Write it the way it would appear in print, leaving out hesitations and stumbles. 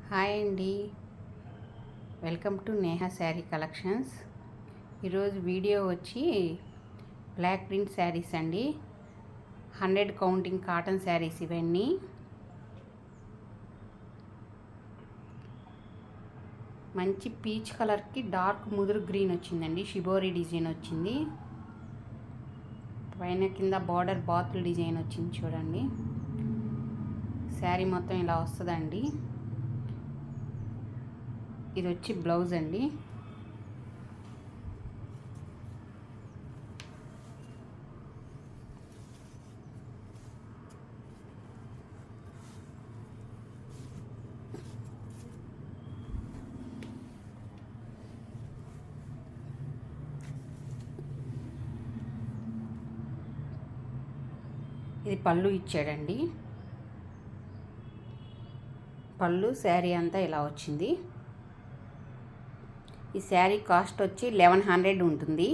Hi అండి, welcome to Neha sari collections. ఈరోజు video వచ్చి బ్లాక్ ప్రింట్ శారీస్ అండి. 100 కౌంటింగ్ కాటన్ శారీస్ ఇవన్నీ. మంచి పీచ్ కలర్కి డార్క్ ముదురు గ్రీన్ వచ్చిందండి. షిబోరి డిజైన్ వచ్చింది. పైన కింద బార్డర్ బాతుల్ డిజైన్ వచ్చింది చూడండి. శారీ మొత్తం ఇలా వస్తుందండి. ఇది వచ్చి బ్లౌజ్ అండి. ఇది పళ్ళు ఇచ్చాడండి. పళ్ళు శారీ అంతా ఇలా వచ్చింది. ఈ శారీ కాస్ట్ వచ్చి 1100 ఉంటుంది.